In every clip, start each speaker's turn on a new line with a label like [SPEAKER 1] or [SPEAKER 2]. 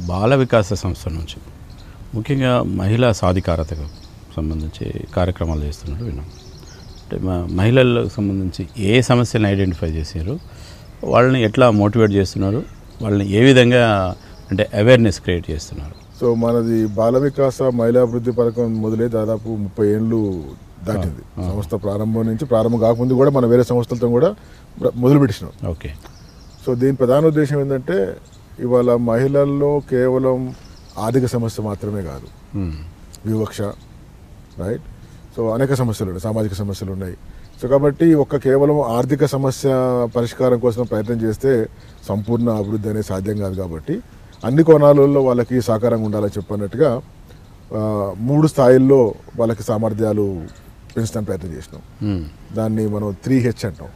[SPEAKER 1] బాల వికాస సంస్థ నుంచి ముఖ్యంగా మహిళా సాధికారతకు సంబంధించి కార్యక్రమాలు చేస్తున్నారు విన్నాం. అంటే మహిళలకు సంబంధించి ఏ సమస్యలను ఐడెంటిఫై చేశారు, వాళ్ళని ఎట్లా మోటివేట్ చేస్తున్నారు, వాళ్ళని ఏ విధంగా అంటే అవేర్నెస్ క్రియేట్ చేస్తున్నారు?
[SPEAKER 2] సో మనది బాల వికాస మహిళా అభివృద్ధి పథకం మొదలై దాదాపు 30 ఏళ్ళు దాటింది. సంస్థ ప్రారంభం కాకముందు కూడా మనం వేరే సంస్థలతో కూడా మొదలు పెట్టినాం.
[SPEAKER 1] ఓకే.
[SPEAKER 2] సో దీని ప్రధాన ఉద్దేశం ఏంటంటే ఇవాళ మహిళల్లో కేవలం ఆర్థిక సమస్య మాత్రమే కాదు, వివక్ష, రైట్. సో అనేక సమస్యలు ఉన్నాయి, సామాజిక సమస్యలు ఉన్నాయి. సో కాబట్టి కేవలం ఆర్థిక సమస్య పరిష్కారం కోసం ప్రయత్నం చేస్తే సంపూర్ణ అభివృద్ధి అనేది సాధ్యం కాదు. కాబట్టి అన్ని కోణాలలో వాళ్ళకి సహకారంగా ఉండాలని చెప్పినట్టుగా 3 స్థాయిల్లో వాళ్ళకి సామర్థ్యాలు పెంచడానికి ప్రయత్నం చేసినాం. దాన్ని మనం 3H అంటాం.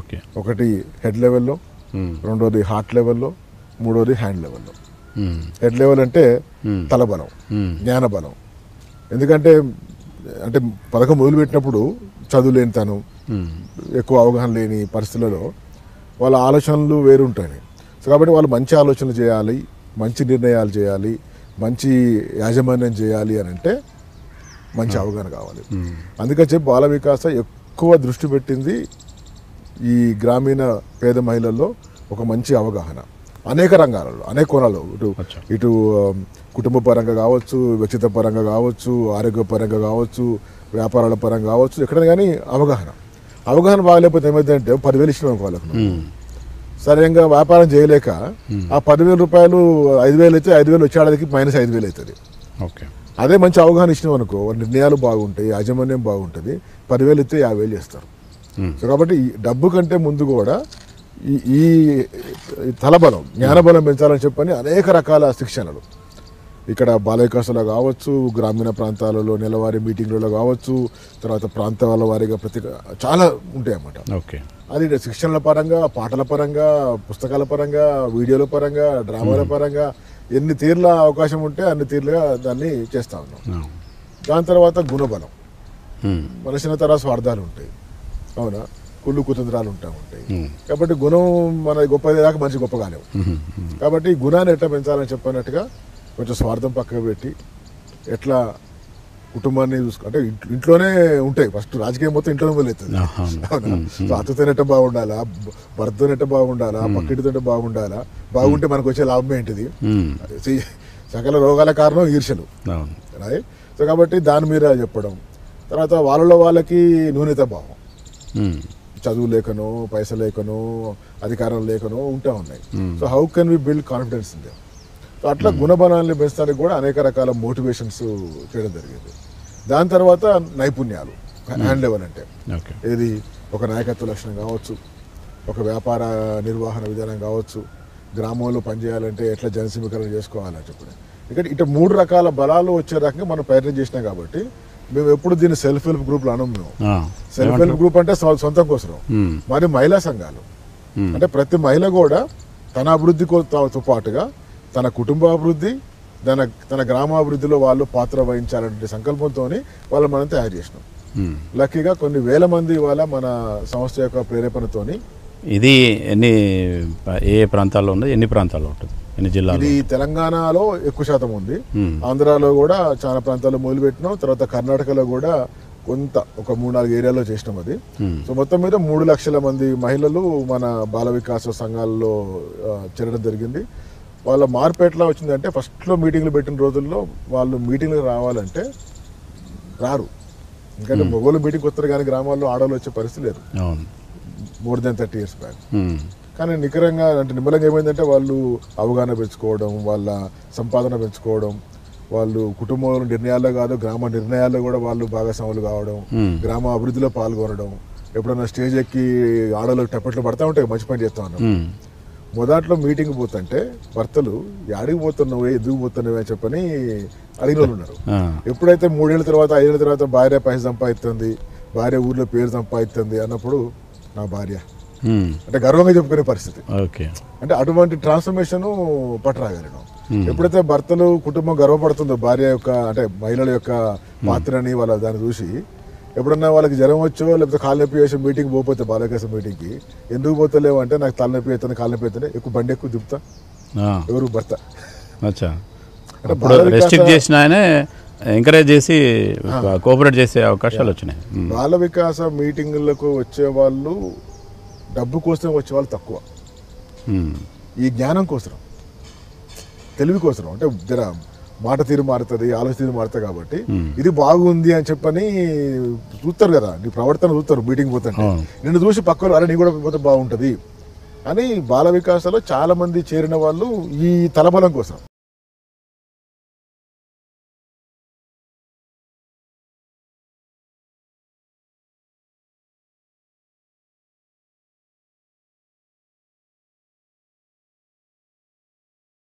[SPEAKER 1] ఓకే.
[SPEAKER 2] ఒకటి హెడ్ లెవెల్లో, రెండోది హార్ట్ లెవెల్లో, మూడోది హ్యాండ్ లెవెల్లో. హెడ్ లెవెల్ అంటే తలబలం, జ్ఞానబలం. ఎందుకంటే అంటే పథకం మొదలుపెట్టినప్పుడు చదువు లేని తను, ఎక్కువ అవగాహన లేని పరిస్థితులలో వాళ్ళ ఆలోచనలు వేరుంటాయి. సో కాబట్టి వాళ్ళు మంచి ఆలోచనలు చేయాలి, మంచి నిర్ణయాలు చేయాలి, మంచి యాజమాన్యం చేయాలి అని అంటే మంచి అవగాహన కావాలి. అందుకని చెప్పి బాల వికాస ఎక్కువ దృష్టి పెట్టింది ఈ గ్రామీణ పేద మహిళల్లో ఒక మంచి అవగాహన. అనేక రంగాలలో, అనేక కోణాలు, ఇటు కుటుంబ పరంగా కావచ్చు, వ్యక్తిత్వ పరంగా కావచ్చు, ఆరోగ్య పరంగా కావచ్చు, వ్యాపారాల పరంగా కావచ్చు, ఎక్కడైనా కానీ అవగాహన బాగలేకపోతే ఏమైందంటే 10,000 ఇచ్చినాం వాళ్ళకు, సరిగ్గా వ్యాపారం చేయలేక ఆ 10,000 రూపాయలు 5,000 అయితే 5,000 వచ్చేవాడికి -5,000 అవుతుంది.
[SPEAKER 1] ఓకే.
[SPEAKER 2] అదే మంచి అవగాహన ఇచ్చినాం అనుకో, నిర్ణయాలు బాగుంటాయి, యాజమాన్యం బాగుంటుంది, 10,000 ఇస్తే 50,000 ఇస్తారు. సో కాబట్టి డబ్బు కంటే ముందు కూడా ఈ తలబలం, జ్ఞానబలం పెంచాలని చెప్పని అనేక రకాల శిక్షణలు ఇక్కడ బాల వికాసంలో కావచ్చు, గ్రామీణ ప్రాంతాలలో నెలవారీ మీటింగ్లలో కావచ్చు, తర్వాత ప్రాంతాల వారీగా చాలా ఉంటాయి అన్నమాట.
[SPEAKER 1] ఓకే.
[SPEAKER 2] అది శిక్షణల పరంగా, పాటల పరంగా, పుస్తకాల పరంగా, వీడియోల పరంగా, డ్రామాల పరంగా ఎన్ని తీర్ల అవకాశం ఉంటే అన్ని తీర్లుగా దాన్ని చేస్తా ఉన్నాం. దాని తర్వాత గుణబలం. మనిషిన తర్వాత స్వార్థాలు ఉంటాయి, అవునా, కుళ్ళు కుతంత్రాలు ఉంటాయి. కాబట్టి గుణం మన గొప్పది దాకా మనిషి గొప్ప కాలేవు. కాబట్టి గుణాన్ని ఎట్లా పెంచాలని చెప్పినట్టుగా కొంచెం స్వార్థం పక్కకు పెట్టి ఎట్లా కుటుంబాన్ని అంటే ఇంట్లోనే ఉంటాయి. ఫస్ట్ రాజకీయం మొత్తం ఇంట్లోనే మొదలవుతుంది, అవునా. సో అత్తతో ఎట్ట బాగుండాలా, భర్తతో ఎట్ట బాగుండాలా, పక్కింటితో బాగుండాలా, బాగుంటే మనకు వచ్చే లాభం ఏంటిది, సకల రోగాల కారణం ఈర్ష్యలు, రైట్. సో కాబట్టి దాని మీద చెప్పడం. తర్వాత వాళ్ళకి న్యూనత భావం, చదువు లేకనో, పైసలు లేకనో, అధికారం లేకనో ఉంటా ఉన్నాయి. So how can we build confidence in them? So అట్లా గుణబలాన్ని పెంచడానికి కూడా అనేక రకాల మోటివేషన్స్ చేయడం జరిగింది. దాని తర్వాత నైపుణ్యాలు, హ్యాండ్ లెవెల్ అంటే ఏది, ఒక నాయకత్వ లక్షణం కావచ్చు, ఒక వ్యాపార నిర్వహణ విధానం కావచ్చు, గ్రామంలో పనిచేయాలంటే ఎట్లా జనసమీకరణ చేసుకోవాలని చెప్పి ఇక్కడ 3 రకాల బలాలు వచ్చే రకంగా మనం ప్రయత్నం చేసినాం. కాబట్టి మేము ఎప్పుడు దీన్ని సెల్ఫ్ హెల్ప్ గ్రూప్లు అనము. మేము సెల్ఫ్ హెల్ప్ గ్రూప్ అంటే సొంతం కోసం, మరి మహిళా సంఘాలు అంటే ప్రతి మహిళ కూడా తన అభివృద్ధితో పాటుగా తన కుటుంబ అభివృద్ధి, తన గ్రామాభివృద్ధిలో వాళ్ళు పాత్ర వహించాలనే సంకల్పంతో వాళ్ళు మనం తయారు చేసినాం. లక్కీగా కొన్ని వేల మంది ఇవాళ మన సంస్థ యొక్క ప్రేరేపణతోని.
[SPEAKER 1] ఇది ఏ ప్రాంతాల్లో ఉంది, ఎన్ని ప్రాంతాల్లో ఉంటుంది, ఎన్ని జిల్లాలు?
[SPEAKER 2] ఇది తెలంగాణలో ఎక్కువ శాతం ఉంది, ఆంధ్రాలో కూడా చాలా ప్రాంతాల్లో మొదలుపెట్టినాం. తర్వాత కర్ణాటకలో కూడా కొంత ఒక 3-4 ఏరియాలో చేసినాం అది. సో మొత్తం మీద 3 లక్షల మంది మహిళలు మన బాల వికాస సంఘాలలో చేరడం జరిగింది. వాళ్ళ మార్పు ఎట్లా వచ్చిందంటే, ఫస్ట్లో మీటింగ్లు పెట్టిన రోజుల్లో వాళ్ళు మీటింగ్లకు రావాలంటే రారు. ఎందుకంటే మొగోళ్ళు మీటింగ్కి వస్తారు కానీ గ్రామాల్లో ఆడవాళ్ళు వచ్చే పరిస్థితి లేదు, మోర్ దెన్ 30 years బ్యాక్. కానీ నికరంగా అంటే నిమ్మలంగా ఏమైందంటే వాళ్ళు అవగాహన పెంచుకోవడం, వాళ్ళ సంపాదన పెంచుకోవడం, వాళ్ళు కుటుంబంలో నిర్ణయాల్లో కాదు గ్రామ నిర్ణయాల్లో కూడా వాళ్ళు భాగస్వాములు కావడం, గ్రామ అభివృద్ధిలో పాల్గొనడం. ఎప్పుడైనా స్టేజ్ ఎక్కి ఆడవాళ్ళు టెప్పట్లు పడతా ఉంటాయి, మంచి పని చేస్తా ఉన్నాం. మొదట్లో మీటింగ్ పోతుంటే భర్తలు యాడికి పోతున్నావు, ఎందుకు పోతున్నావు అని చెప్పని అడిగిన వాళ్ళు ఉన్నారు. ఎప్పుడైతే 3 ఏళ్ళ తర్వాత 5 ఏళ్ళ తర్వాత భార్య పైస సంపాదిస్తుంది, భార్య ఊర్లో పేరు సంపాదిస్తుంది అన్నప్పుడు నా భార్య అంటే గర్వంగా చెప్పుకునే పరిస్థితి. అంటే అటువంటి ట్రాన్స్ఫర్మేషన్ పట్టరాగలను. ఎప్పుడైతే భర్తలు కుటుంబం గర్వపడుతుందో భార్య యొక్క అంటే మహిళల యొక్క పాత్రని వాళ్ళ దాన్ని చూసి, ఎప్పుడన్నా వాళ్ళకి జ్వరం వచ్చో లేకపోతే కాలు నొప్పి వేసి మీటింగ్ పోతే బాలకేశం మీటింగ్కి ఎందుకు పోతలేవు అంటే నాకు తలనొప్పి అవుతుంది, కాలు నొప్పి అవుతుంది, ఎక్కువ బండి ఎక్కువ దిపుతా, ఎవరు భర్త
[SPEAKER 1] అచ్చా
[SPEAKER 2] అంటే
[SPEAKER 1] అప్పుడు
[SPEAKER 2] బాల వికాస
[SPEAKER 1] రెస్ట్రిక్ట్ చేసిన ఆయనే ఎంకరేజ్ చేసి కోఆపరేట్ చేసే అవకాశాలు వచ్చినాయి.
[SPEAKER 2] బాల వికాస మీటింగులకు వచ్చే వాళ్ళు డబ్బు కోసం వచ్చే వాళ్ళు తక్కువ, ఈ జ్ఞానం కోసం, తెలివి కోసం. అంటే జర మాట తీరు మారుతుంది, ఆలోచన తీరు మారుతుంది కాబట్టి ఇది బాగుంది అని చెప్పని చూస్తారు కదా, నీ ప్రవర్తన చూస్తారు మీటింగ్ పోతుంటే. నిన్ను చూసి పక్కన అరే నీ కూడా పోతే బాగుంటుంది అని బాల వికాసలో చాలా మంది చేరిన వాళ్ళు ఈ తలబలం కోసం.